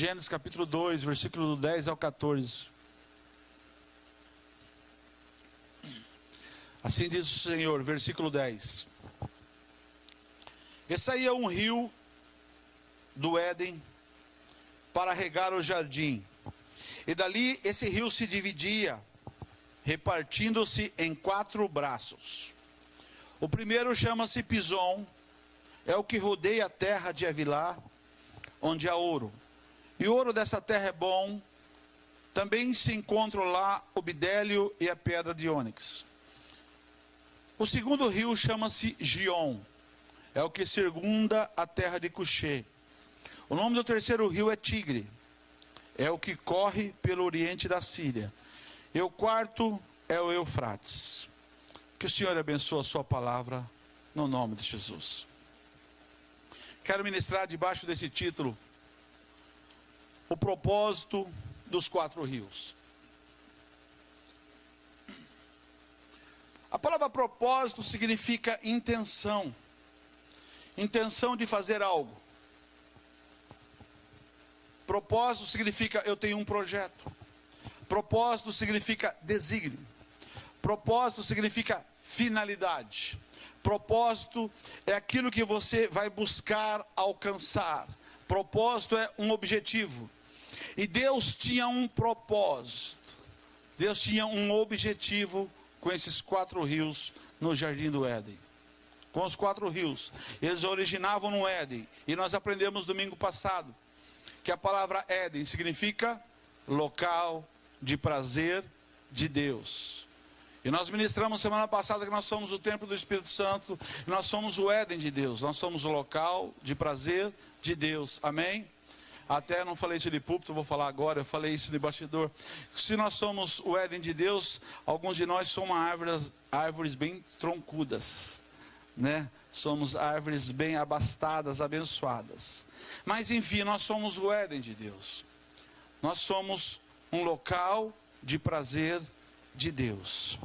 Gênesis capítulo 2, versículo do 10 ao 14. Assim diz o Senhor, versículo 10. E saía um rio do Éden para regar o jardim. E dali esse rio se dividia, repartindo-se em 4 braços. O primeiro chama-se Pison, é o que rodeia a terra de Havilá, onde há ouro. E o ouro dessa terra é bom. Também se encontram lá o bidélio e a pedra de ônix. O segundo rio chama-se Gion, é o que circunda a terra de Cuxê. O nome do terceiro rio é Tigre, é o que corre pelo oriente da Síria. E o quarto é o Eufrates. Que o Senhor abençoe a sua palavra, no nome de Jesus. Quero ministrar debaixo desse título, o propósito dos 4 rios. A palavra propósito significa intenção. Intenção de fazer algo. Propósito significa eu tenho um projeto. Propósito significa desígnio. Propósito significa finalidade. Propósito é aquilo que você vai buscar alcançar. Propósito é um objetivo. E Deus tinha um propósito. Deus tinha um objetivo com esses 4 rios no Jardim do Éden. Com os 4 rios. Eles originavam no Éden. E nós aprendemos domingo passado que a palavra Éden significa local de prazer de Deus. E nós ministramos semana passada que nós somos o templo do Espírito Santo. E nós somos o Éden de Deus. Nós somos o local de prazer de Deus. Amém? Até não falei isso de púlpito, vou falar agora, eu falei isso de bastidor. Se nós somos o Éden de Deus, alguns de nós somos árvores bem troncudas, né? Somos árvores bem abastadas, abençoadas. Mas enfim, nós somos o Éden de Deus. Nós somos um local de prazer de Deus.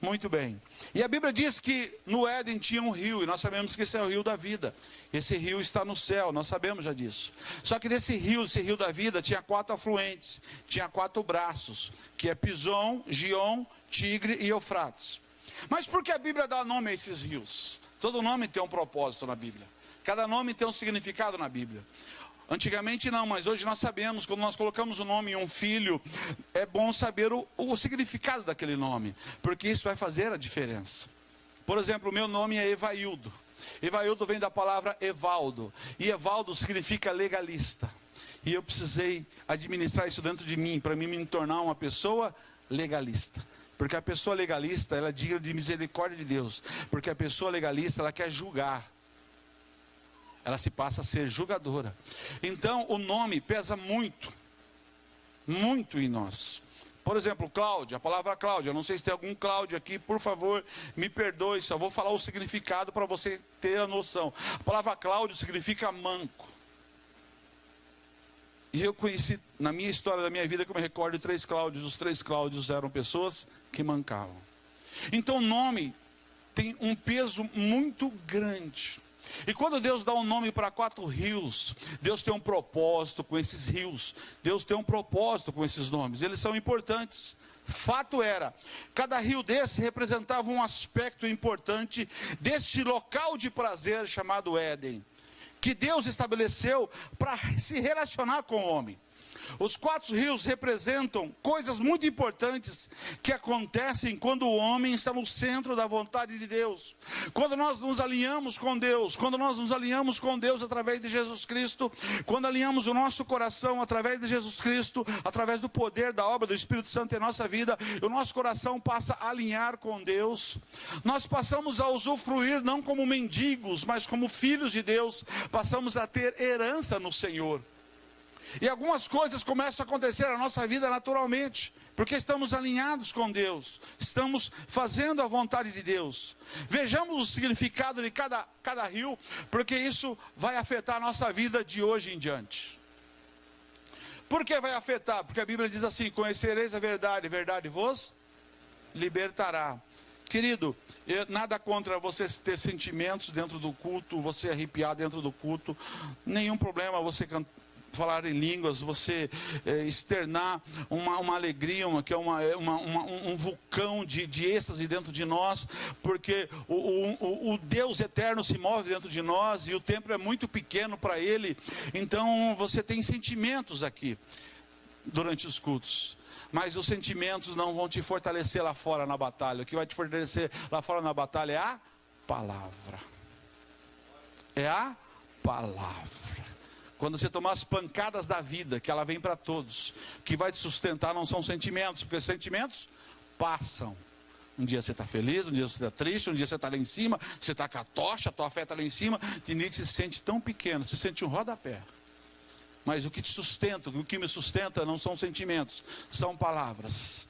Muito bem. E a Bíblia diz que no Éden tinha um rio, e nós sabemos que esse é o rio da vida. Esse rio está no céu, nós sabemos já disso. Só que desse rio, esse rio da vida, tinha 4 afluentes, tinha 4 braços, que é Pison, Gion, Tigre e Eufrates. Mas por que a Bíblia dá nome a esses rios? Todo nome tem um propósito na Bíblia. Cada nome tem um significado na Bíblia. Antigamente não, mas hoje nós sabemos, quando nós colocamos o nome em um filho, é bom saber o significado daquele nome, porque isso vai fazer a diferença. Por exemplo, o meu nome é Evaildo. Evaildo vem da palavra Evaldo, e Evaldo significa legalista. E eu precisei administrar isso dentro de mim, para mim me tornar uma pessoa legalista. Porque a pessoa legalista, ela é digna de misericórdia de Deus. Porque a pessoa legalista, ela quer julgar. Ela se passa a ser julgadora. Então o nome pesa muito, muito em nós. Por exemplo, Cláudia, a palavra Cláudia, eu não sei se tem algum Cláudio aqui, por favor, me perdoe, só vou falar o significado para você ter a noção. A palavra Cláudio significa manco. E eu conheci, na minha história da minha vida, que eu me recordo de 3 Cláudios, os 3 Cláudios eram pessoas que mancavam. Então o nome tem um peso muito grande. E quando Deus dá um nome para 4 rios, Deus tem um propósito com esses rios. Deus tem um propósito com esses nomes. Eles são importantes. Fato era, cada rio desse representava um aspecto importante deste local de prazer chamado Éden, que Deus estabeleceu para se relacionar com o homem. Os 4 rios representam coisas muito importantes que acontecem quando o homem está no centro da vontade de Deus. Quando nós nos alinhamos com Deus, através de Jesus Cristo, quando alinhamos o nosso coração através de Jesus Cristo, através do poder da obra do Espírito Santo em nossa vida, o nosso coração passa a alinhar com Deus. Nós passamos a usufruir não como mendigos, mas como filhos de Deus, passamos a ter herança no Senhor. E algumas coisas começam a acontecer na nossa vida naturalmente, porque estamos alinhados com Deus, estamos fazendo a vontade de Deus. Vejamos o significado de cada rio, porque isso vai afetar a nossa vida de hoje em diante. Por que vai afetar? Porque a Bíblia diz assim: conhecereis a verdade, a verdade vos libertará. Querido, nada contra você ter sentimentos dentro do culto, você arrepiar dentro do culto, nenhum problema você falar em línguas, você externar uma alegria, que é um vulcão de êxtase dentro de nós, porque o Deus eterno se move dentro de nós e o tempo é muito pequeno para Ele. Então você tem sentimentos aqui durante os cultos, mas os sentimentos não vão te fortalecer lá fora na batalha. O que vai te fortalecer lá fora na batalha é a palavra. É a palavra. Quando você tomar as pancadas da vida, que ela vem para todos, o que vai te sustentar não são sentimentos, porque sentimentos passam. Um dia você está feliz, um dia você está triste, um dia você está lá em cima, você está com a tocha, a tua fé está lá em cima, tem dia que se sente tão pequeno, se sente um rodapé. Mas o que te sustenta, o que me sustenta não são sentimentos, são palavras.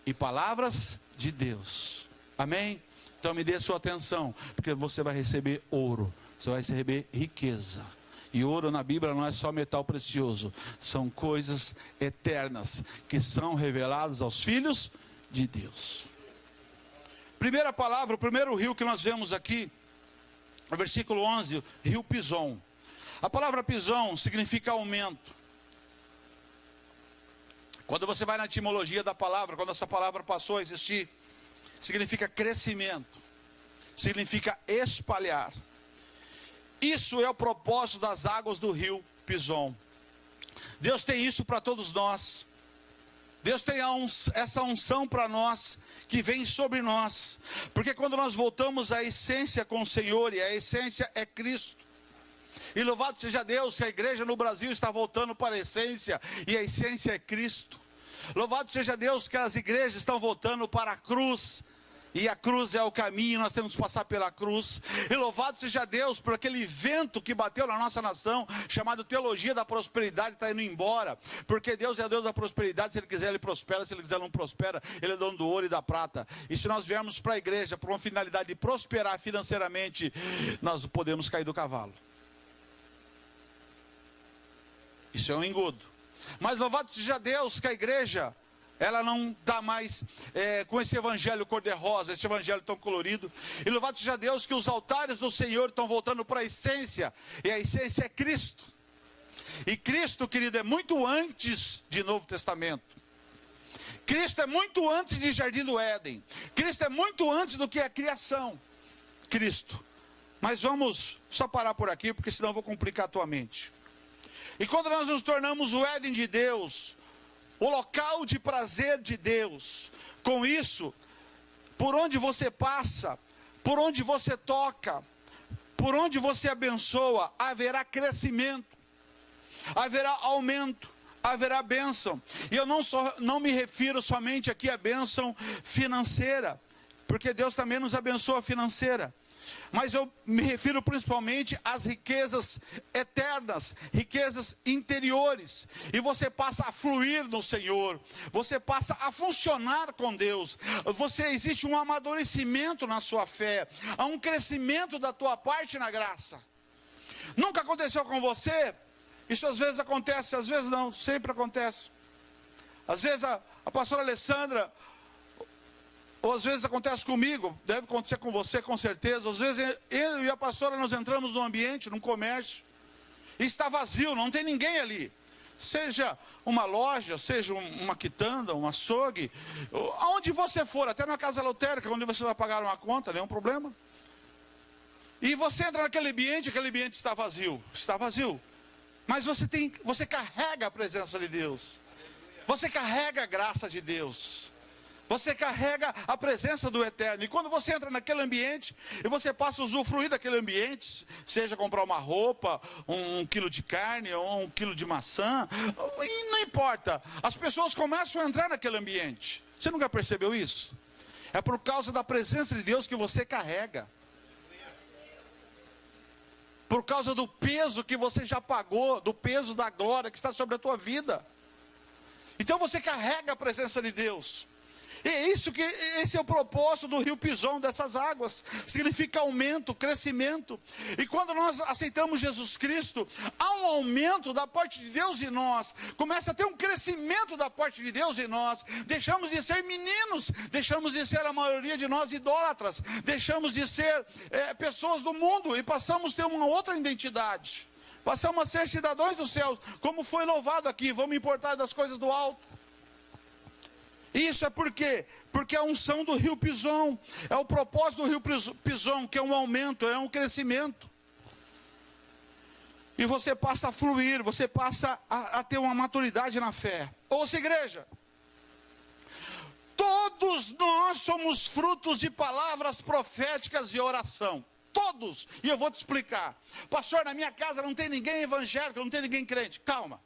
E palavras de Deus. Amém? Então me dê a sua atenção, porque você vai receber ouro, você vai receber riqueza. E ouro na Bíblia não é só metal precioso, são coisas eternas que são reveladas aos filhos de Deus. Primeira palavra, o primeiro rio que nós vemos aqui, no versículo 11, rio Pison. A palavra Pison significa aumento. Quando você vai na etimologia da palavra, quando essa palavra passou a existir, significa crescimento, significa espalhar. Isso é o propósito das águas do rio Pison. Deus tem isso para todos nós. Deus tem essa unção para nós, que vem sobre nós. Porque quando nós voltamos à essência com o Senhor, e a essência é Cristo. E louvado seja Deus que a igreja no Brasil está voltando para a essência, e a essência é Cristo. Louvado seja Deus que as igrejas estão voltando para a cruz. E a cruz é o caminho, nós temos que passar pela cruz. E louvado seja Deus por aquele vento que bateu na nossa nação, chamado teologia da prosperidade, está indo embora. Porque Deus é o Deus da prosperidade, se Ele quiser Ele prospera, se Ele quiser não prospera, Ele é dono do ouro e da prata. E se nós viermos para a igreja por uma finalidade de prosperar financeiramente, nós podemos cair do cavalo. Isso é um engodo. Mas louvado seja Deus que a igreja, ela não está mais com esse evangelho cor-de-rosa, esse evangelho tão colorido. E louvado seja Deus que os altares do Senhor estão voltando para a essência. E a essência é Cristo. E Cristo, querido, é muito antes de Novo Testamento. Cristo é muito antes de Jardim do Éden. Cristo é muito antes do que a criação. Cristo. Mas vamos só parar por aqui, porque senão eu vou complicar a tua mente. E quando nós nos tornamos o Éden de Deus, o local de prazer de Deus, com isso, por onde você passa, por onde você toca, por onde você abençoa, haverá crescimento, haverá aumento, haverá bênção. E eu não me refiro somente aqui à bênção financeira, porque Deus também nos abençoa financeira. Mas eu me refiro principalmente às riquezas eternas, riquezas interiores. E você passa a fluir no Senhor, você passa a funcionar com Deus. Existe um amadurecimento na sua fé, há um crescimento da tua parte na graça. Nunca aconteceu com você? Isso às vezes acontece, às vezes não, sempre acontece. Às vezes a pastora Alessandra, ou às vezes acontece comigo, deve acontecer com você com certeza. Às vezes eu e a pastora nós entramos num ambiente, num comércio, e está vazio, não tem ninguém ali. Seja uma loja, seja uma quitanda, um açougue, aonde você for, até na casa lotérica, onde você vai pagar uma conta, nenhum problema. E você entra naquele ambiente, aquele ambiente está vazio. Está vazio. Mas você carrega a presença de Deus. Você carrega a graça de Deus. Você carrega a presença do Eterno. E quando você entra naquele ambiente, e você passa a usufruir daquele ambiente, seja comprar uma roupa, um quilo de carne, ou um quilo de maçã, e não importa. As pessoas começam a entrar naquele ambiente. Você nunca percebeu isso? É por causa da presença de Deus que você carrega. Por causa do peso que você já pagou, do peso da glória que está sobre a tua vida. Então você carrega a presença de Deus. E esse é o propósito do rio Pison, dessas águas. Significa aumento, crescimento. E quando nós aceitamos Jesus Cristo, há um aumento da parte de Deus em nós. Começa a ter um crescimento da parte de Deus em nós. Deixamos de ser meninos, deixamos de ser a maioria de nós idólatras, deixamos de ser pessoas do mundo e passamos a ter uma outra identidade. Passamos a ser cidadãos dos céus, como foi louvado aqui. Vamos importar das coisas do alto. Isso é por quê? Porque a unção do rio Pison, é o propósito do rio Pison, que é um aumento, é um crescimento. E você passa a fluir, você passa a ter uma maturidade na fé. Ouça, igreja, todos nós somos frutos de palavras proféticas e oração. Todos. E eu vou te explicar. Pastor, na minha casa não tem ninguém evangélico, não tem ninguém crente. Calma.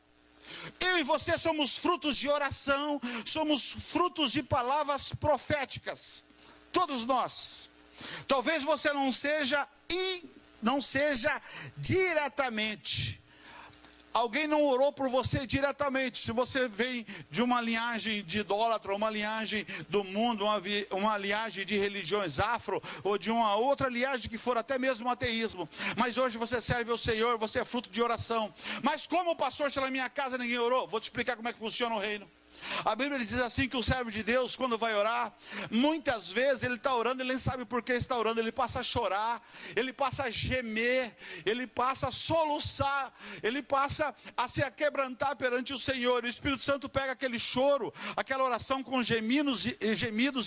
Eu e você somos frutos de oração, somos frutos de palavras proféticas. Todos nós. Talvez você não seja diretamente. Alguém não orou por você diretamente. Se você vem de uma linhagem de idólatra, uma linhagem do mundo, uma linhagem de religiões afro, ou de uma outra linhagem que for até mesmo ateísmo. Mas hoje você serve ao Senhor, você é fruto de oração. Mas como, pastor, se na minha casa ninguém orou? Vou te explicar como é que funciona o reino. A Bíblia diz assim que o servo de Deus, quando vai orar, muitas vezes ele está orando, ele nem sabe por que está orando, ele passa a chorar, ele passa a gemer, ele passa a soluçar, ele passa a se aquebrantar perante o Senhor. O Espírito Santo pega aquele choro, aquela oração com gemidos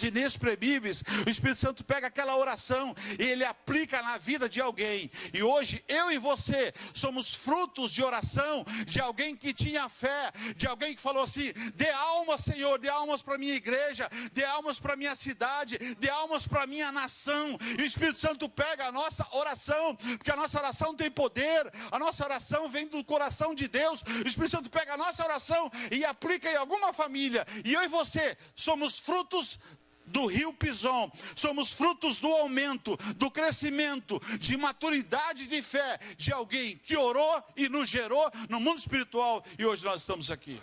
inexprimíveis, o Espírito Santo pega aquela oração e ele aplica na vida de alguém. E hoje eu e você somos frutos de oração, de alguém que tinha fé, de alguém que falou assim: dê almas, Senhor, dê almas para a minha igreja, dê almas para a minha cidade, dê almas para a minha nação. E o Espírito Santo pega a nossa oração, porque a nossa oração tem poder, a nossa oração vem do coração de Deus. O Espírito Santo pega a nossa oração e aplica em alguma família. E eu e você somos frutos do rio Pison, somos frutos do aumento, do crescimento, de maturidade de fé, de alguém que orou e nos gerou no mundo espiritual, e hoje nós estamos aqui.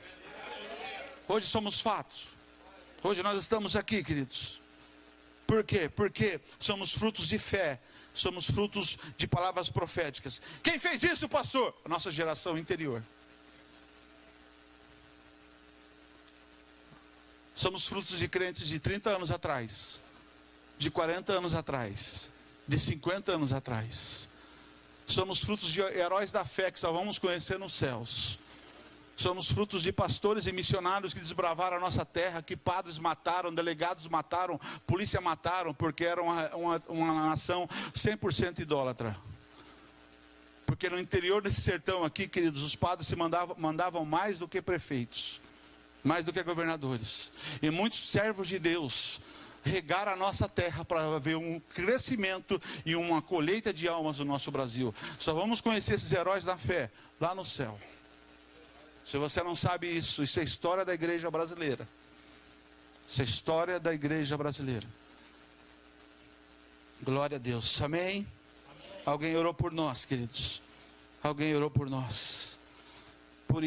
Hoje somos fatos. Hoje nós estamos aqui, queridos. Por quê? Porque somos frutos de fé. Somos frutos de palavras proféticas. Quem fez isso, pastor? A nossa geração interior. Somos frutos de crentes de 30 anos atrás, de 40 anos atrás, de 50 anos atrás. Somos frutos de heróis da fé que só vamos conhecer nos céus. Somos frutos de pastores e missionários que desbravaram a nossa terra, que padres mataram, delegados mataram, polícia mataram, porque era uma nação 100% idólatra. Porque no interior desse sertão aqui, queridos, os padres se mandavam mais do que prefeitos, mais do que governadores. E muitos servos de Deus regaram a nossa terra para ver um crescimento e uma colheita de almas no nosso Brasil. Só vamos conhecer esses heróis da fé lá no céu. Se você não sabe isso, isso é história da igreja brasileira. Isso é história da igreja brasileira. Glória a Deus. Amém? Alguém orou por nós, queridos. Alguém orou por nós. Por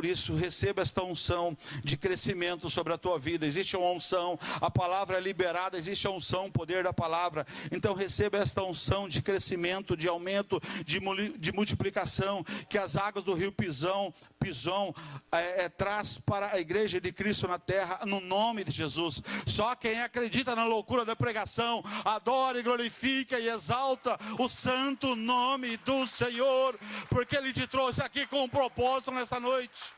isso receba esta unção de crescimento sobre a tua vida. Existe uma unção, a palavra é liberada, existe a unção, o poder da palavra. Então receba esta unção de crescimento, de aumento, de multiplicação, que as águas do rio Pison traz para a igreja de Cristo na terra, no nome de Jesus. Só quem acredita na loucura da pregação, adora e glorifica e exalta o santo nome do Senhor, porque Ele te trouxe aqui com um propósito nessa noite: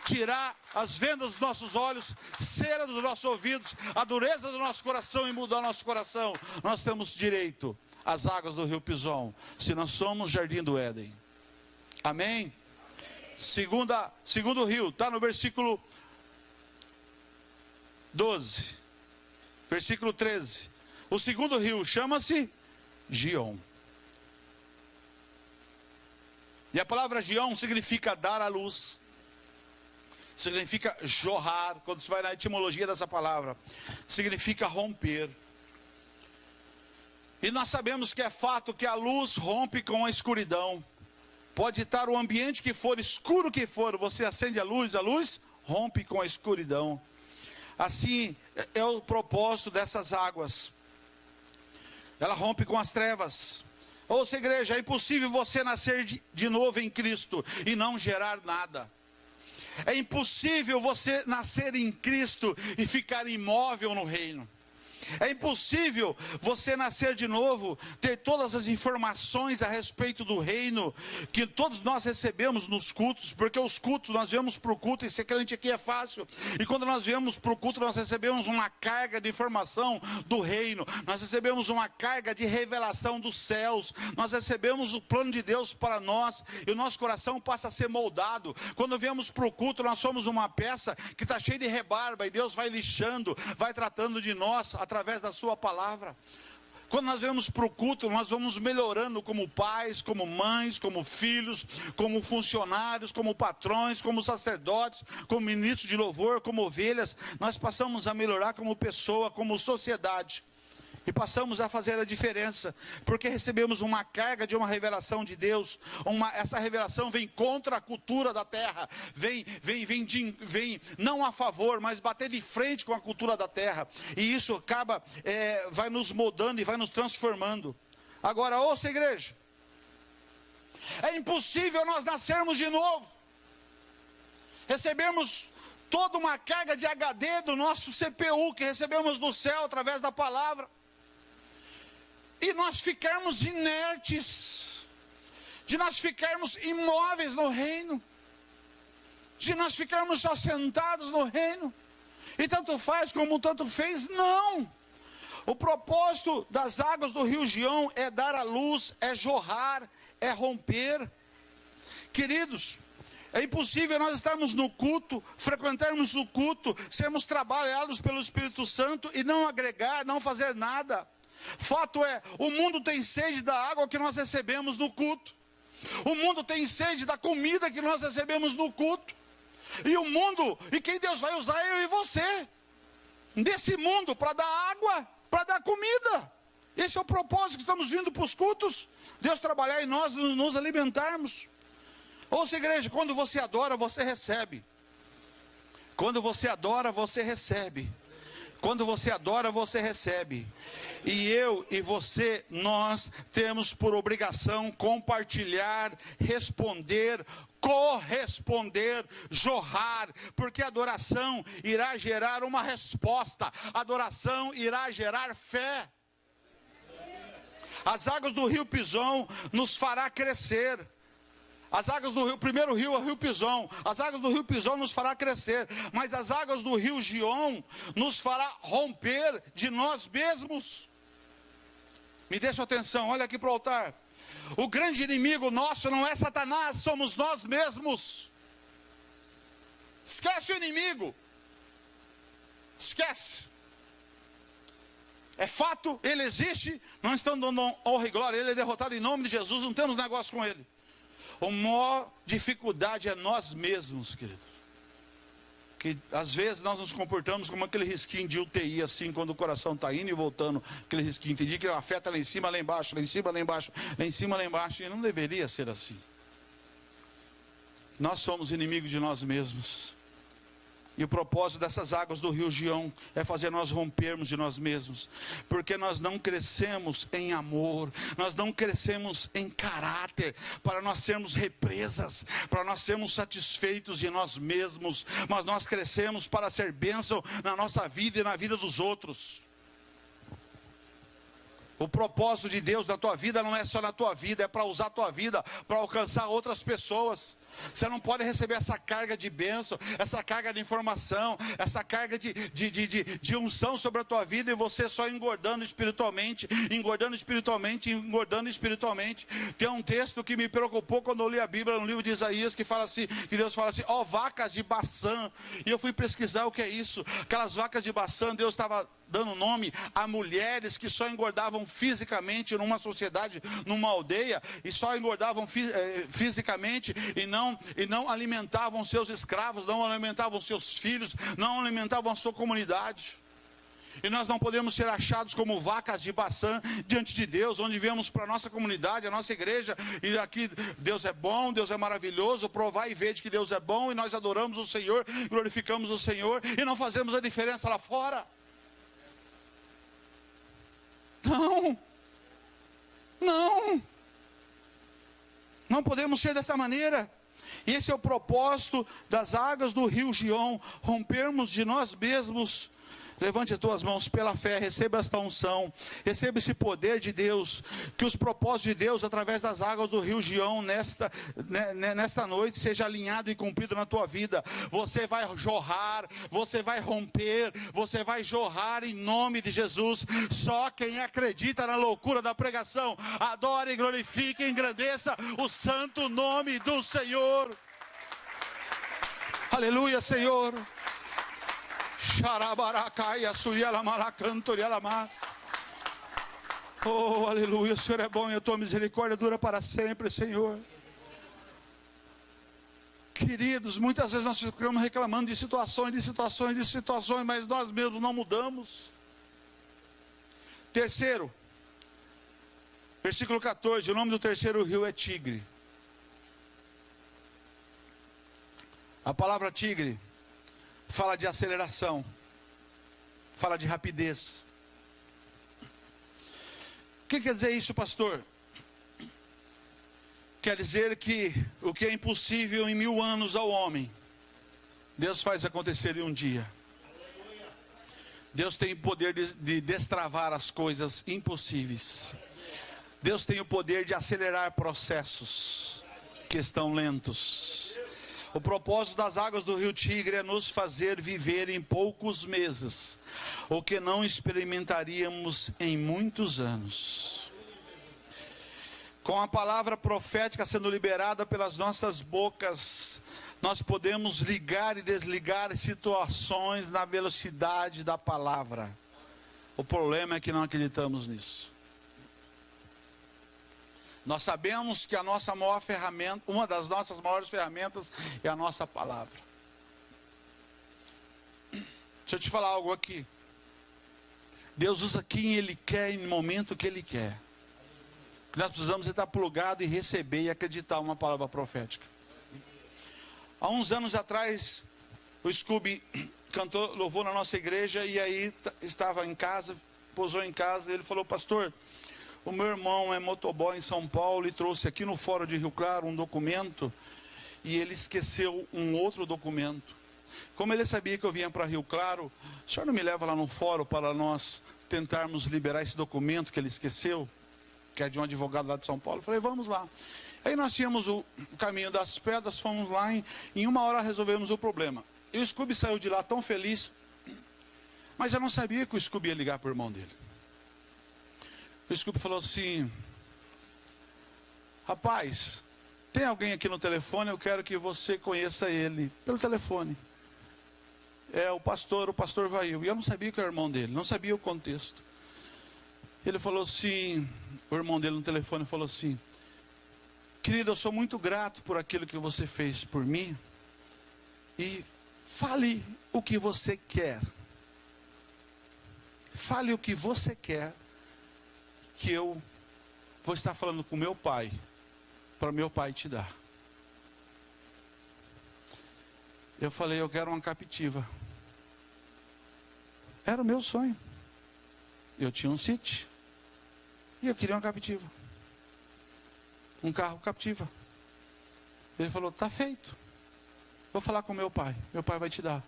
tirar as vendas dos nossos olhos, cera dos nossos ouvidos, a dureza do nosso coração e mudar o nosso coração. Nós temos direito às águas do rio Pison, se nós somos Jardim do Éden. Amém? Segundo rio, está no versículo 12, versículo 13. O segundo rio chama-se Gion. E a palavra Gion significa dar à luz, significa jorrar. Quando você vai na etimologia dessa palavra, significa romper. E nós sabemos que é fato que a luz rompe com a escuridão. Pode estar o ambiente que for, escuro que for, você acende a luz rompe com a escuridão. Assim é o propósito dessas águas. Ela rompe com as trevas. Ouça, igreja, é impossível você nascer de novo em Cristo e não gerar nada. É impossível você nascer em Cristo e ficar imóvel no reino. É impossível você nascer de novo, ter todas as informações a respeito do reino que todos nós recebemos nos cultos, porque os cultos, nós viemos para o culto, e ser crente aqui é fácil, e quando nós viemos para o culto, nós recebemos uma carga de informação do reino, nós recebemos uma carga de revelação dos céus, nós recebemos o plano de Deus para nós, e o nosso coração passa a ser moldado. Quando viemos para o culto, nós somos uma peça que está cheia de rebarba, e Deus vai lixando, vai tratando de nós, através da sua palavra. Quando nós vamos para o culto, nós vamos melhorando como pais, como mães, como filhos, como funcionários, como patrões, como sacerdotes, como ministros de louvor, como ovelhas. Nós passamos a melhorar como pessoa, como sociedade. E passamos a fazer a diferença, porque recebemos uma carga de uma revelação de Deus. Essa revelação vem contra a cultura da terra, vem não a favor, mas bater de frente com a cultura da terra. E isso vai nos moldando e vai nos transformando. Agora, ouça, igreja, é impossível nós nascermos de novo, recebemos toda uma carga de HD do nosso CPU, que recebemos do céu através da palavra, e nós ficarmos inertes, de nós ficarmos imóveis no reino, de nós ficarmos assentados no reino, e tanto faz como tanto fez. Não! O propósito das águas do rio Gião é dar a luz, é jorrar, é romper. Queridos, é impossível nós estarmos no culto, frequentarmos o culto, sermos trabalhados pelo Espírito Santo e não agregar, não fazer nada. Fato é, o mundo tem sede da água que nós recebemos no culto. O mundo tem sede da comida que nós recebemos no culto. E quem Deus vai usar é eu e você. Nesse mundo, para dar água, para dar comida. Esse é o propósito que estamos vindo para os cultos. Deus trabalhar em nós, nos alimentarmos. Ouça, igreja, quando você adora, você recebe. Quando você adora, você recebe. Quando você adora, você recebe. E eu e você, nós temos por obrigação compartilhar, responder, corresponder, jorrar, porque a adoração irá gerar uma resposta, a adoração irá gerar fé. As águas do rio Pison nos fará crescer. As águas do rio, primeiro rio é o rio Pison. As águas do rio Pison nos fará crescer, mas as águas do rio Gion nos fará romper de nós mesmos. Me dê sua atenção, olha aqui para o altar. O grande inimigo nosso não é Satanás, somos nós mesmos. Esquece o inimigo. Esquece. É fato, ele existe, não estamos dando honra e glória, ele é derrotado em nome de Jesus, não temos negócio com ele. A maior dificuldade é nós mesmos, querido. Que às vezes nós nos comportamos como aquele risquinho de UTI, assim, quando o coração está indo e voltando, aquele risquinho, entendi que afeta lá em cima, lá embaixo, lá em cima, lá embaixo, lá em cima, lá embaixo, e não deveria ser assim. Nós somos inimigos de nós mesmos. E o propósito dessas águas do rio Gion é fazer nós rompermos de nós mesmos, porque nós não crescemos em amor, nós não crescemos em caráter, para nós sermos represas, para nós sermos satisfeitos de nós mesmos, mas nós crescemos para ser bênção na nossa vida e na vida dos outros. O propósito de Deus na tua vida não é só na tua vida, é para usar a tua vida, para alcançar outras pessoas. Você não pode receber essa carga de bênção, essa carga de informação, essa carga de unção sobre a tua vida, e você só engordando espiritualmente, engordando espiritualmente, engordando espiritualmente. Tem um texto que me preocupou quando eu li a Bíblia, no livro de Isaías, que fala assim, que Deus fala assim, ó vacas de Baçã. E eu fui pesquisar o que é isso. Aquelas vacas de Baçã, Deus estava dando nome a mulheres que só engordavam fisicamente numa sociedade, numa aldeia, e só engordavam fisicamente e não alimentavam seus escravos, não alimentavam seus filhos, não alimentavam a sua comunidade. E nós não podemos ser achados como vacas de Baçã diante de Deus, onde viemos para a nossa comunidade, a nossa igreja, e aqui Deus é bom, Deus é maravilhoso, provar e ver de que Deus é bom, e nós adoramos o Senhor, glorificamos o Senhor, e não fazemos a diferença lá fora. Não podemos ser dessa maneira. E esse é o propósito das águas do rio Gion, rompermos de nós mesmos, Levante as tuas mãos pela fé, receba esta unção, receba esse poder de Deus, que os propósitos de Deus através das águas do rio Gião nesta noite seja alinhado e cumprido na tua vida. Você vai jorrar, você vai romper, você vai jorrar em nome de Jesus. Só quem acredita na loucura da pregação, adore, glorifique e engrandeça o santo nome do Senhor. Aleluia, Senhor. Oh, aleluia, o Senhor é bom e a tua misericórdia dura para sempre, Senhor. Queridos, muitas vezes nós ficamos reclamando de situações, mas nós mesmos não mudamos. Terceiro, versículo 14, o nome do terceiro rio é Tigre. A palavra tigre fala de aceleração, fala de rapidez. O que quer dizer isso, pastor? Quer dizer que o que é impossível em 1000 anos ao homem, Deus faz acontecer em um dia. Deus tem o poder de destravar as coisas impossíveis. Deus tem o poder de acelerar processos que estão lentos. O propósito das águas do rio Tigre é nos fazer viver em poucos meses o que não experimentaríamos em muitos anos. Com a palavra profética sendo liberada pelas nossas bocas, nós podemos ligar e desligar situações na velocidade da palavra. O problema é que não acreditamos nisso. Nós sabemos que a nossa maior ferramenta, uma das nossas maiores ferramentas é a nossa palavra. Deixa eu te falar algo aqui. Deus usa quem Ele quer e no momento que Ele quer. Nós precisamos estar plugado e receber e acreditar uma palavra profética. Há uns anos atrás, o Scooby cantou, louvou na nossa igreja e aí estava em casa, pousou em casa e ele falou: pastor, o meu irmão é motoboy em São Paulo e trouxe aqui no Fórum de Rio Claro um documento e ele esqueceu um outro documento. Como ele sabia que eu vinha para Rio Claro, o senhor não me leva lá no fórum para nós tentarmos liberar esse documento que ele esqueceu, que é de um advogado lá de São Paulo? Eu falei, vamos lá. Aí nós tínhamos o caminho das pedras, fomos lá, em 1 hora resolvemos o problema. E o Scooby saiu de lá tão feliz, mas eu não sabia que o Scooby ia ligar para o irmão dele. O Scooby falou assim: rapaz, tem alguém aqui no telefone, eu quero que você conheça ele pelo telefone. É o pastor Vail. E eu não sabia que era o irmão dele, não sabia o contexto. Ele falou assim, o irmão dele no telefone falou assim: querido, eu sou muito grato por aquilo que você fez por mim. E fale o que você quer. Fale o que você quer, que eu vou estar falando com meu pai, para meu pai te dar. Eu falei, eu quero uma captiva. Era o meu sonho. Eu tinha um City e eu queria uma captiva, um carro captiva. Ele falou, tá feito, vou falar com meu pai vai te dar.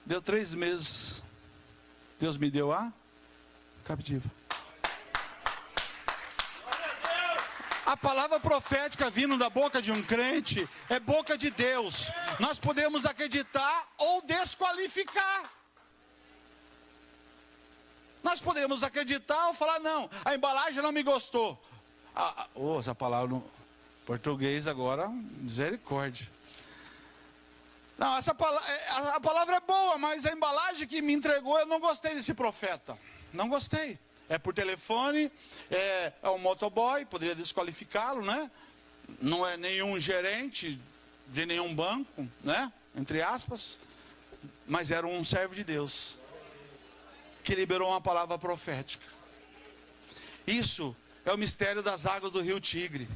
Deu 3 meses, Deus me deu a captiva. A palavra profética vindo da boca de um crente é boca de Deus. Nós podemos acreditar ou desqualificar. Nós podemos acreditar ou falar, não, a embalagem não me gostou. Essa palavra no português agora, misericórdia. Não, a palavra é boa, mas a embalagem que me entregou, eu não gostei desse profeta. Não gostei. É por telefone, é um motoboy, poderia desqualificá-lo, né? Não é nenhum gerente de nenhum banco, né? Entre aspas. Mas era um servo de Deus, que liberou uma palavra profética. Isso é o mistério das águas do rio Tigre.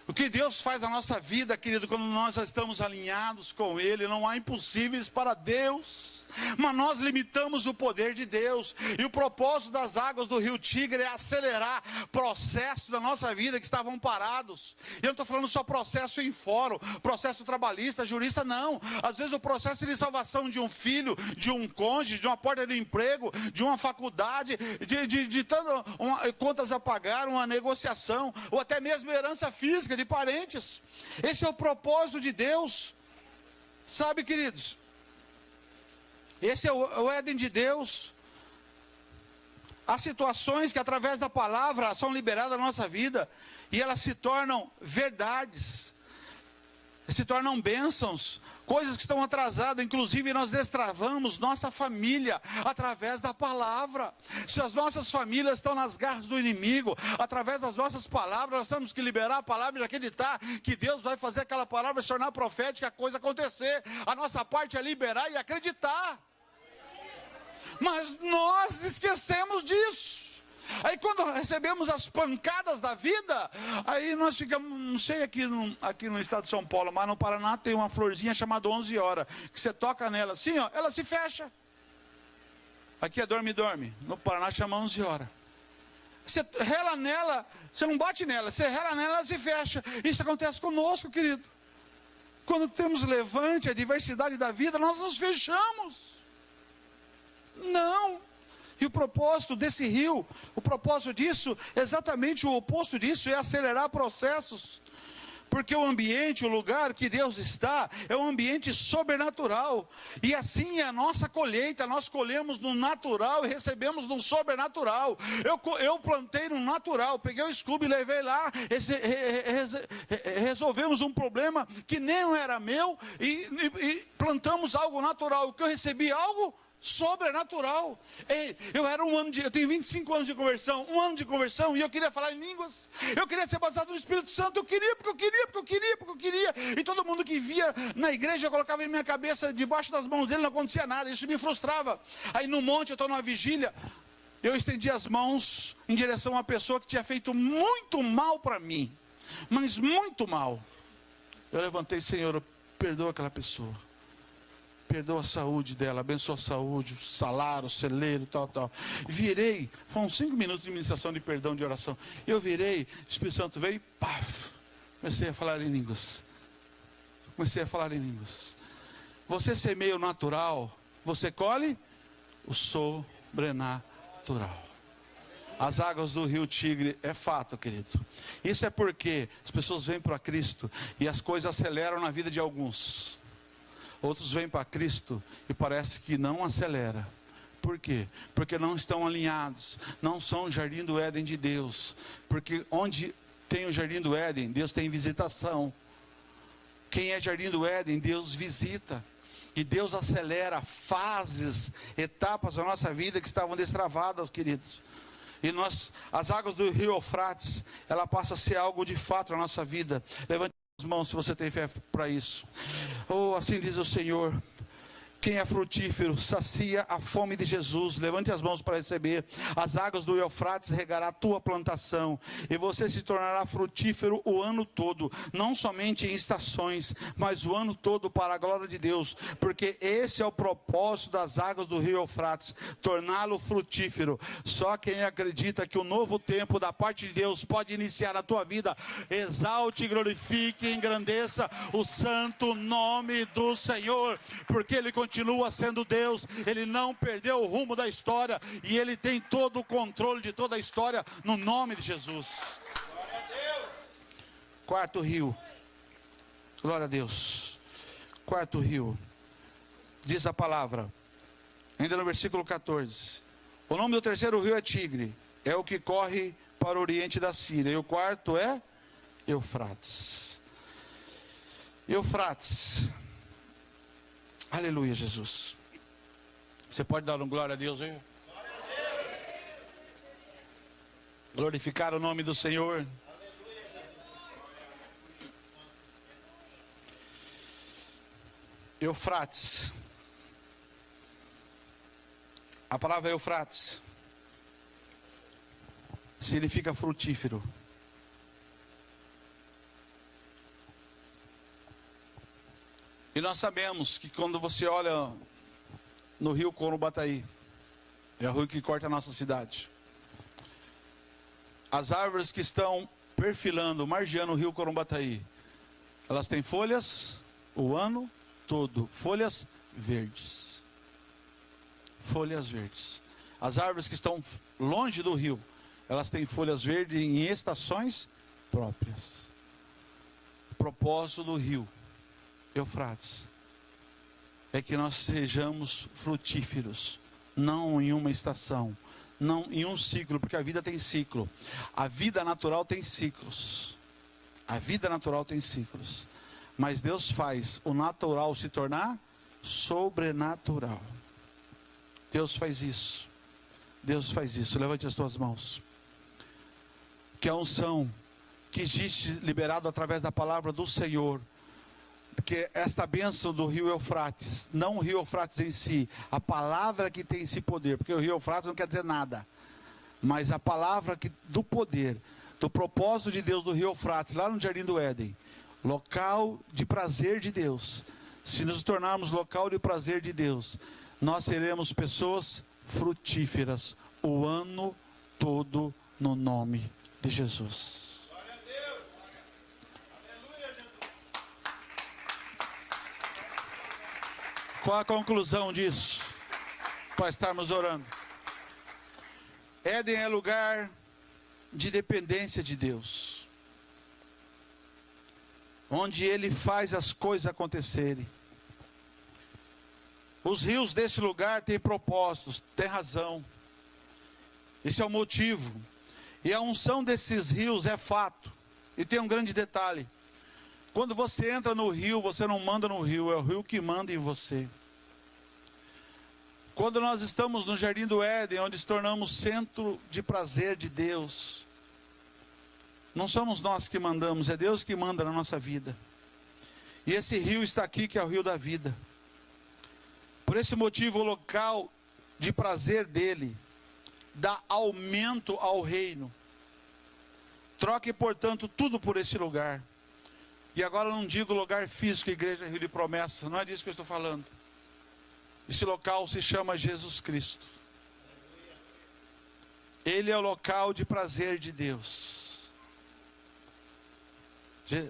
O que Deus faz na nossa vida, querido, quando nós estamos alinhados com Ele, não há impossíveis para Deus. Mas nós limitamos o poder de Deus. E o propósito das águas do rio Tigre é acelerar processos da nossa vida que estavam parados. E eu não estou falando só processo em fórum, processo trabalhista, jurista, não. Às vezes o processo de salvação de um filho, de um cônjuge, de uma porta de emprego, de uma faculdade, de contas a pagar, uma negociação, ou até mesmo herança física de parentes. Esse é o propósito de Deus. Sabe, queridos? Esse é o Éden de Deus. Há situações que através da palavra são liberadas na nossa vida e elas se tornam verdades, se tornam bênçãos, coisas que estão atrasadas. Inclusive nós destravamos nossa família através da palavra. Se as nossas famílias estão nas garras do inimigo, através das nossas palavras, nós temos que liberar a palavra e acreditar que Deus vai fazer aquela palavra se tornar profética, a coisa acontecer. A nossa parte é liberar e acreditar. Mas nós esquecemos disso. Aí quando recebemos as pancadas da vida, aí nós ficamos, não sei aqui no estado de São Paulo, mas no Paraná tem uma florzinha chamada 11 horas, que você toca nela assim, ó, ela se fecha. Aqui é dorme. No Paraná chama 11 horas. Você rela nela, você não bate nela, você rela nela, ela se fecha. Isso acontece conosco, querido. Quando temos levante, a diversidade da vida, nós nos fechamos. Não. E o propósito desse rio, o propósito disso, exatamente o oposto disso, é acelerar processos. Porque o ambiente, o lugar que Deus está, é um ambiente sobrenatural. E assim é a nossa colheita, nós colhemos no natural e recebemos no sobrenatural. Eu plantei no natural, peguei o Scooby e levei lá, resolvemos um problema que nem era meu e plantamos algo natural. O que eu recebi algo sobrenatural. Eu tenho 25 anos de conversão, um ano de conversão, e eu queria falar em línguas, eu queria ser batizado no Espírito Santo, eu queria. E todo mundo que via na igreja, eu colocava em minha cabeça, debaixo das mãos dele, não acontecia nada, isso me frustrava. Aí no monte, eu estou numa vigília, eu estendi as mãos em direção a uma pessoa que tinha feito muito mal para mim, mas muito mal. Eu levantei: Senhor, perdoa aquela pessoa. Perdoa a saúde dela, abençoa a saúde, o salário, o celeiro, tal. Virei, foram 5 minutos de ministração de perdão, de oração. Eu virei, o Espírito Santo veio e paf, comecei a falar em línguas. Você semeia o natural, você colhe o sobrenatural. As águas do rio Tigre é fato, querido. Isso é porque as pessoas vêm para Cristo e as coisas aceleram na vida de alguns. Outros vêm para Cristo e parece que não acelera. Por quê? Porque não estão alinhados, não são o jardim do Éden de Deus. Porque onde tem o jardim do Éden, Deus tem visitação. Quem é jardim do Éden, Deus visita. E Deus acelera fases, etapas da nossa vida que estavam destravadas, queridos. E as águas do rio Eufrates, ela passa a ser algo de fato na nossa vida. Levante as mãos se você tem fé para isso. Oh, assim diz o Senhor: quem é frutífero sacia a fome de Jesus. Levante as mãos para receber. As águas do Eufrates regará a tua plantação, e você se tornará frutífero o ano todo, não somente em estações, mas o ano todo, para a glória de Deus. Porque esse é o propósito das águas do rio Eufrates, torná-lo frutífero. Só quem acredita que o novo tempo da parte de Deus pode iniciar na tua vida, exalte, glorifique e engrandeça o santo nome do Senhor, porque Ele continua sendo Deus. Ele não perdeu o rumo da história e Ele tem todo o controle de toda a história, no nome de Jesus. Glória a Deus. Quarto rio, glória a Deus. Quarto rio, diz a palavra, ainda no versículo 14: o nome do terceiro rio é Tigre, é o que corre para o oriente da Síria, e o quarto é Eufrates. Aleluia, Jesus. Você pode dar um glória a Deus, hein? Glória a Deus. Glorificar o nome do Senhor. Aleluia, Jesus. Eufrates. A palavra Eufrates significa frutífero. E nós sabemos que quando você olha no rio Corubataí, é o rio que corta a nossa cidade, as árvores que estão perfilando, margeando o rio Corubataí, elas têm folhas o ano todo, folhas verdes. Folhas verdes. As árvores que estão longe do rio, elas têm folhas verdes em estações próprias. O propósito do rio Eufrates é que nós sejamos frutíferos, não em uma estação, não em um ciclo, porque a vida tem ciclo. A vida natural tem ciclos. A vida natural tem ciclos. Mas Deus faz o natural se tornar sobrenatural. Deus faz isso. Deus faz isso. Levante as tuas mãos. Que a unção que existe liberado através da palavra do Senhor, que esta bênção do rio Eufrates, não o rio Eufrates em si, a palavra que tem esse poder, porque o rio Eufrates não quer dizer nada, mas a palavra do poder, do propósito de Deus do rio Eufrates, lá no Jardim do Éden, local de prazer de Deus. Se nos tornarmos local de prazer de Deus, nós seremos pessoas frutíferas o ano todo, no nome de Jesus. Glória a Deus. Aleluia, Jesus. Qual a conclusão disso? Para estarmos orando. Éden é lugar de dependência de Deus, onde Ele faz as coisas acontecerem. Os rios desse lugar têm propósitos, têm razão. Esse é o motivo. E a unção desses rios é fato. E tem um grande detalhe. Quando você entra no rio, você não manda no rio, é o rio que manda em você. Quando nós estamos no Jardim do Éden, onde se tornamos centro de prazer de Deus, não somos nós que mandamos, é Deus que manda na nossa vida. E esse rio está aqui, que é o rio da vida. Por esse motivo, o local de prazer dele dá aumento ao reino. Troque, portanto, tudo por esse lugar. E agora eu não digo lugar físico, igreja Rio de Promessa, não é disso que eu estou falando. Esse local se chama Jesus Cristo. Ele é o local de prazer de Deus.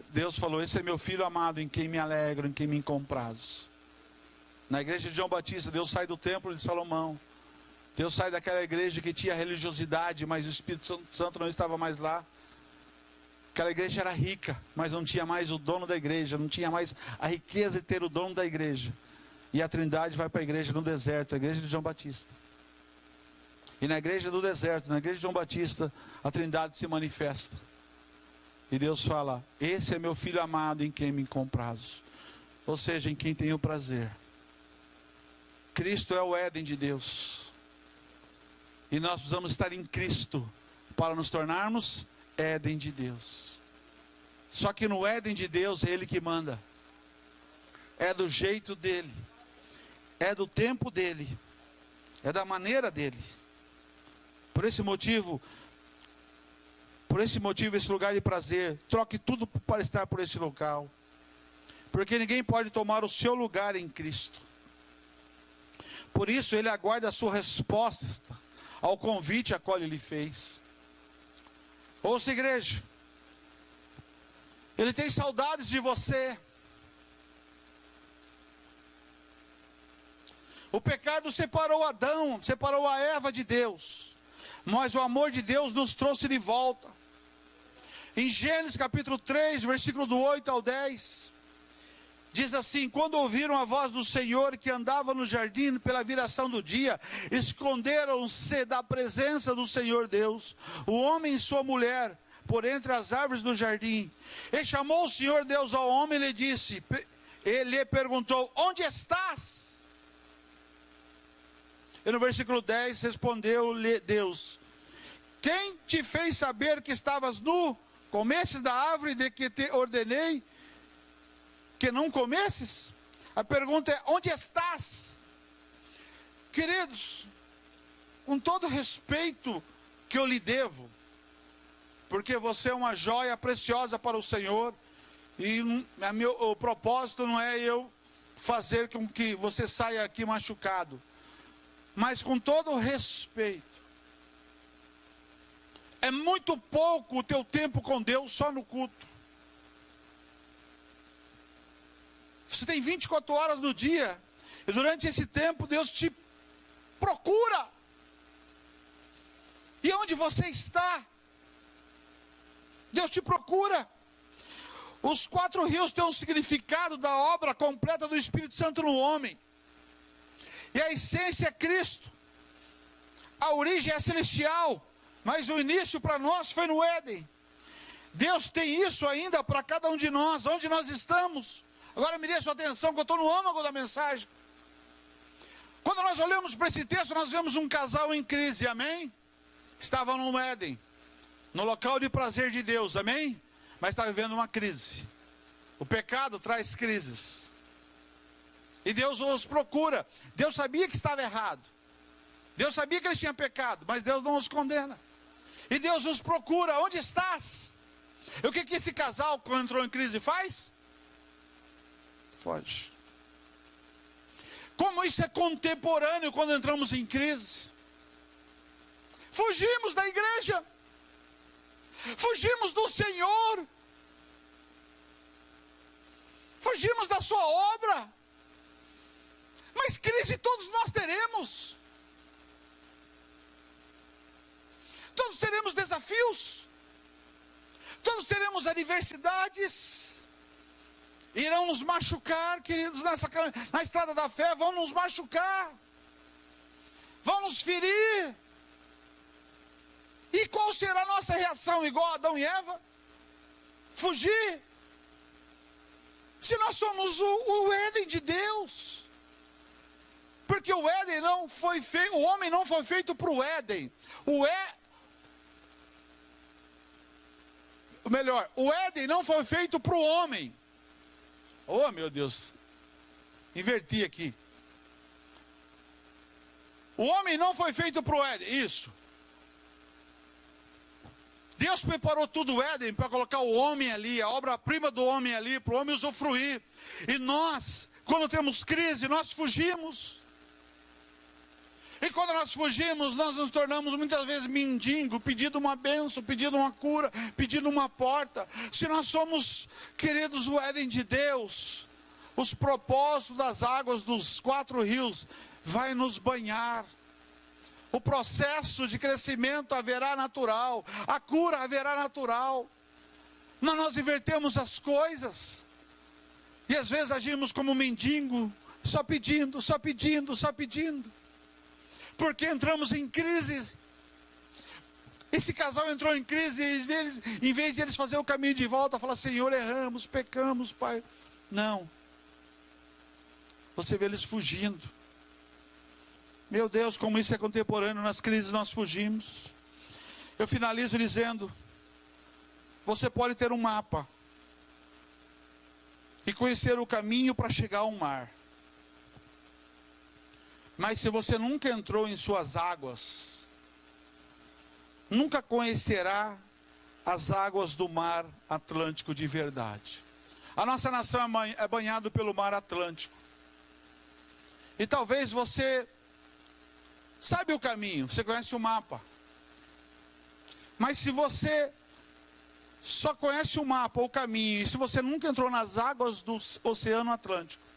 Deus falou: esse é meu filho amado, em quem me alegro, em quem me comprazo. Na igreja de João Batista, Deus sai do templo de Salomão. Deus sai daquela igreja que tinha religiosidade, mas o Espírito Santo não estava mais lá. Aquela igreja era rica, mas não tinha mais o dono da igreja, não tinha mais a riqueza de ter o dono da igreja. E a Trindade vai para a igreja no deserto, a igreja de João Batista. E na igreja do deserto, na igreja de João Batista, a Trindade se manifesta. E Deus fala: esse é meu filho amado, em quem me comprazo. Ou seja, em quem tenho prazer. Cristo é o Éden de Deus. E nós precisamos estar em Cristo para nos tornarmos Éden de Deus. Só que no Éden de Deus é Ele que manda. É do jeito dele. É do tempo dele. É da maneira dele. Por esse motivo, esse lugar de prazer, troque tudo para estar por esse local. Porque ninguém pode tomar o seu lugar em Cristo. Por isso Ele aguarda a sua resposta ao convite a qual Ele lhe fez. Ouça, igreja, Ele tem saudades de você. O pecado separou Adão, separou a Eva de Deus, mas o amor de Deus nos trouxe de volta. Em Gênesis capítulo 3, versículo do 8 ao 10, diz assim: quando ouviram a voz do Senhor que andava no jardim pela viração do dia, esconderam-se da presença do Senhor Deus, o homem e sua mulher, por entre as árvores do jardim. E chamou o Senhor Deus ao homem e lhe disse, ele lhe perguntou: onde estás? E no versículo 10 respondeu-lhe Deus: quem te fez saber que estavas nu? Comesses da árvore de que te ordenei que não comesses? A pergunta é: onde estás? Queridos, com todo respeito que eu lhe devo, porque você é uma joia preciosa para o Senhor, e o propósito não é eu fazer com que você saia aqui machucado. Mas com todo respeito, é muito pouco o teu tempo com Deus só no culto. Você tem 24 horas no dia, e durante esse tempo Deus te procura. E onde você está, Deus te procura. Os 4 rios têm um significado da obra completa do Espírito Santo no homem. E a essência é Cristo. A origem é celestial, mas o início para nós foi no Éden. Deus tem isso ainda para cada um de nós, onde nós estamos. Agora me dê sua atenção, que eu estou no âmago da mensagem. Quando nós olhamos para esse texto, nós vemos um casal em crise, amém? Estava no Éden, no local de prazer de Deus, amém? Mas está vivendo uma crise. O pecado traz crises. E Deus os procura. Deus sabia que estava errado. Deus sabia que eles tinham pecado, mas Deus não os condena. E Deus os procura. Onde estás? E o que esse casal, quando entrou em crise, faz? Foge. Como isso é contemporâneo quando entramos em crise? Fugimos da igreja. Fugimos do Senhor. Fugimos da sua obra. Mas crise todos nós teremos. Todos teremos desafios. Todos teremos adversidades. Irão nos machucar, queridos, na estrada da fé, vão nos machucar. Vão nos ferir. E qual será a nossa reação? Igual Adão e Eva? Fugir? Se nós somos o Éden de Deus. Porque o Éden não foi feito, o homem não foi feito para o Éden. O Éden não foi feito para o homem. Oh, meu Deus. Inverti aqui. O homem não foi feito para o Éden. Isso. Deus preparou tudo o Éden para colocar o homem ali, a obra-prima do homem ali, para o homem usufruir. E nós, quando temos crise, nós fugimos. E quando nós fugimos, nós nos tornamos muitas vezes mendigo, pedindo uma bênção, pedindo uma cura, pedindo uma porta. Se nós somos, queridos, o Éden de Deus, os propósitos das águas dos 4 rios vai nos banhar. O processo de crescimento haverá natural, a cura haverá natural. Mas nós invertemos as coisas. E às vezes agimos como mendigo, só pedindo, só pedindo, só pedindo. Porque entramos em crise. Esse casal entrou em crise e eles, em vez de eles fazerem o caminho de volta, falar: Senhor, erramos, pecamos, Pai. Não. Você vê eles fugindo. Meu Deus, como isso é contemporâneo, nas crises nós fugimos. Eu finalizo dizendo: você pode ter um mapa e conhecer o caminho para chegar ao mar. Mas se você nunca entrou em suas águas, nunca conhecerá as águas do mar Atlântico de verdade. A nossa nação é banhada pelo mar Atlântico. E talvez você sabe o caminho, você conhece o mapa. Mas se você só conhece o mapa, o caminho, e se você nunca entrou nas águas do Oceano Atlântico,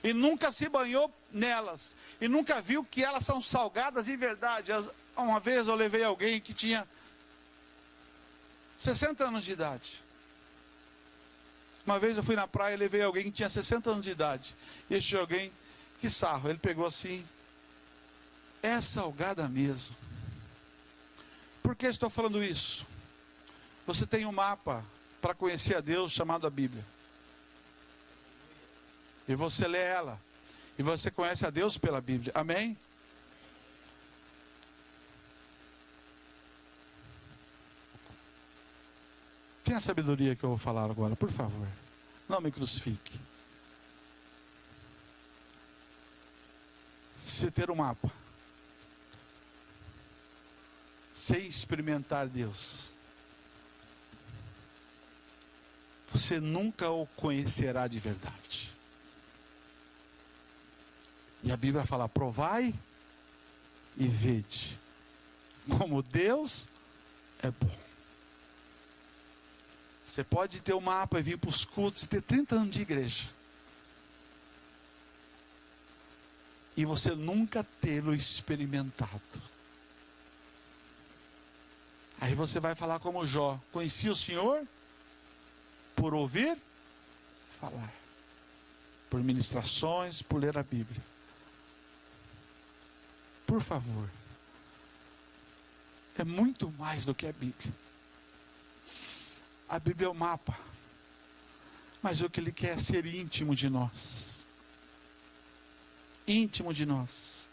e nunca se banhou nelas, e nunca viu que elas são salgadas de verdade. Uma vez eu levei alguém que tinha 60 anos de idade. Uma vez eu fui na praia e levei alguém que tinha 60 anos de idade. E esse alguém, que sarro, ele pegou assim: é salgada mesmo. Por que estou falando isso? Você tem um mapa para conhecer a Deus chamado a Bíblia. E você lê ela. E você conhece a Deus pela Bíblia. Amém? Tenha a sabedoria que eu vou falar agora, por favor. Não me crucifique. Se ter um mapa, sem experimentar Deus, você nunca o conhecerá de verdade. E a Bíblia fala: provai e vede como Deus é bom. Você pode ter o mapa e vir para os cultos e ter 30 anos de igreja, e você nunca tê-lo experimentado. Aí você vai falar como Jó: conheci o Senhor por ouvir falar, por ministrações, por ler a Bíblia. Por favor, é muito mais do que a Bíblia. A Bíblia é o mapa, mas o que Ele quer é ser íntimo de nós. Íntimo de nós.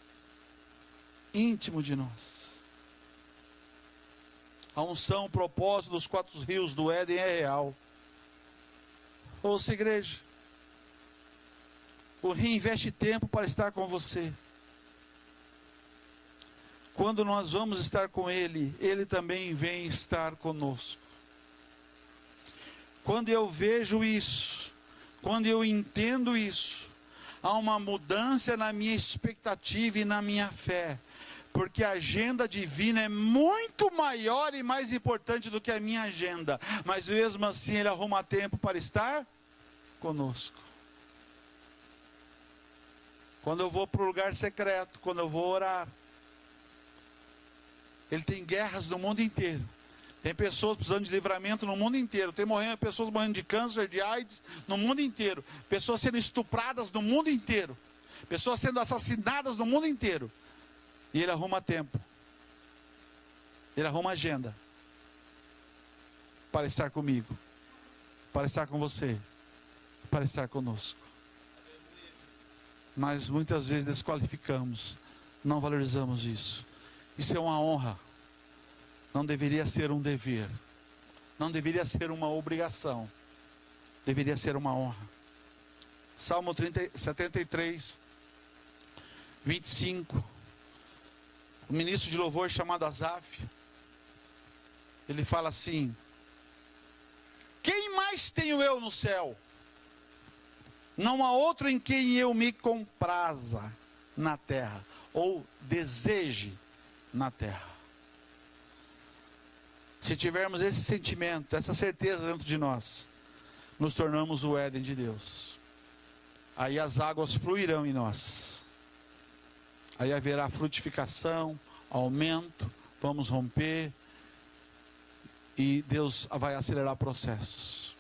Íntimo de nós. A unção, o propósito dos 4 rios do Éden é real. Ouça, igreja, o rio investe tempo para estar com você. Quando nós vamos estar com Ele, Ele também vem estar conosco. Quando eu vejo isso, quando eu entendo isso, há uma mudança na minha expectativa e na minha fé. Porque a agenda divina é muito maior e mais importante do que a minha agenda. Mas mesmo assim Ele arruma tempo para estar conosco. Quando eu vou para o lugar secreto, quando eu vou orar, Ele tem guerras no mundo inteiro. Tem pessoas precisando de livramento no mundo inteiro. Tem pessoas morrendo de câncer, de AIDS no mundo inteiro. Pessoas sendo estupradas no mundo inteiro. Pessoas sendo assassinadas no mundo inteiro. E Ele arruma tempo. Ele arruma agenda para estar comigo, para estar com você, para estar conosco. Mas muitas vezes desqualificamos, não valorizamos isso. Isso é uma honra. Não deveria ser um dever. Não deveria ser uma obrigação. Deveria ser uma honra. Salmo 73, 25. O ministro de louvor chamado Asaf, ele fala assim: quem mais tenho eu no céu? Não há outro em quem eu me compraza na terra, ou deseje na terra. Se tivermos esse sentimento, essa certeza dentro de nós, nos tornamos o Éden de Deus. Aí as águas fluirão em nós. Aí haverá frutificação, aumento, vamos romper, e Deus vai acelerar processos.